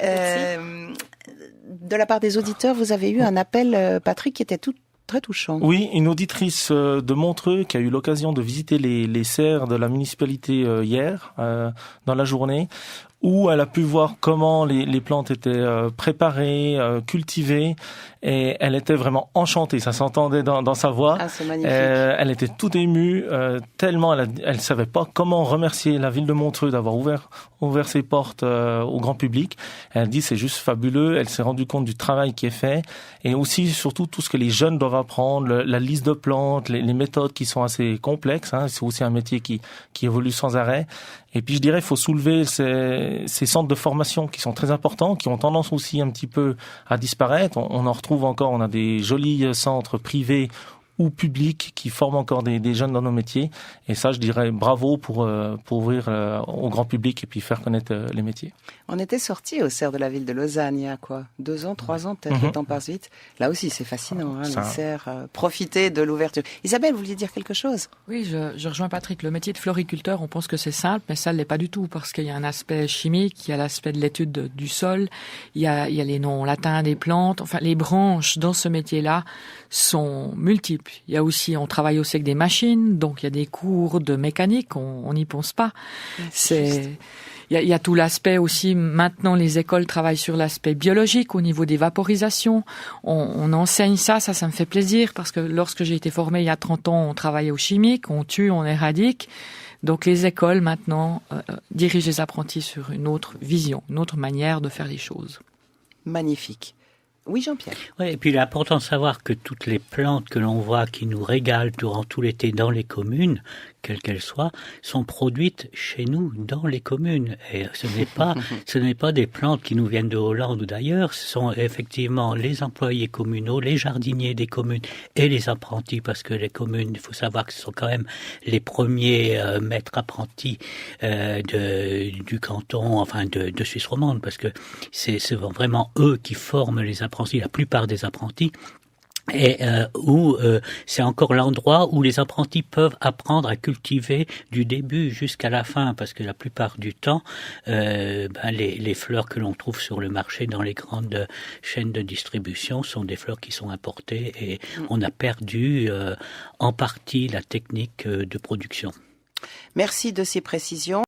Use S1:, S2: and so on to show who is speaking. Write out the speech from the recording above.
S1: De la part des auditeurs, vous avez eu un appel, Patrick, qui était très touchant.
S2: Oui, une auditrice de Montreux qui a eu l'occasion de visiter les serres de la municipalité hier, dans la journée, où elle a pu voir comment les plantes étaient préparées, cultivées, et elle était vraiment enchantée. Ça s'entendait dans sa voix.
S1: Ah, c'est magnifique.
S2: Elle était toute émue, tellement elle savait pas comment remercier la ville de Montreux d'avoir ouvert ses portes au grand public. Elle dit c'est juste fabuleux. Elle s'est rendue compte du travail qui est fait, et aussi surtout tout ce que les jeunes doivent apprendre, la liste de plantes, les méthodes qui sont assez complexes. C'est aussi un métier qui évolue sans arrêt. Et puis je dirais, il faut soulever ces centres de formation qui sont très importants, qui ont tendance aussi un petit peu à disparaître. On en retrouve encore, on a des jolis centres privés ou publics qui forment encore des jeunes dans nos métiers. Et ça, je dirais bravo pour ouvrir au grand public et puis faire connaître les métiers.
S1: On était sortis aux serres de la ville de Lausanne il y a 2 ans, 3 ans, peut-être, le temps passe vite. Là aussi, c'est fascinant, les serres. Profiter de l'ouverture. Isabelle, vous vouliez dire quelque chose?
S3: Oui, je rejoins Patrick. Le métier de floriculteur, on pense que c'est simple, mais ça ne l'est pas du tout, parce qu'il y a un aspect chimique, il y a l'aspect de l'étude du sol, il y a les noms latins des plantes. Enfin, les branches dans ce métier-là sont multiples. Il y a aussi, on travaille aussi avec des machines, donc il y a des cours de mécanique, on n'y pense pas. Il y a tout l'aspect aussi, maintenant les écoles travaillent sur l'aspect biologique au niveau des vaporisations. On enseigne ça me fait plaisir, parce que lorsque j'ai été formée il y a 30 ans, on travaillait au chimique, on tue, on éradique. Donc les écoles maintenant dirigent les apprentis sur une autre vision, une autre manière de faire les choses.
S1: Magnifique. Oui, Jean-Pierre.
S4: Oui, et puis il est important de savoir que toutes les plantes que l'on voit qui nous régalent durant tout l'été dans les communes, quelles qu'elles soient, sont produites chez nous dans les communes. Et ce n'est pas des plantes qui nous viennent de Hollande ou d'ailleurs, ce sont effectivement les employés communaux, les jardiniers des communes et les apprentis, parce que les communes, il faut savoir que ce sont quand même les premiers maîtres apprentis du canton, enfin de Suisse romande, parce que c'est vraiment eux qui forment les apprentis, la plupart des apprentis. Et où c'est encore l'endroit où les apprentis peuvent apprendre à cultiver du début jusqu'à la fin, parce que la plupart du temps, les fleurs que l'on trouve sur le marché dans les grandes chaînes de distribution sont des fleurs qui sont importées, et on a perdu en partie la technique de production.
S1: Merci de ces précisions.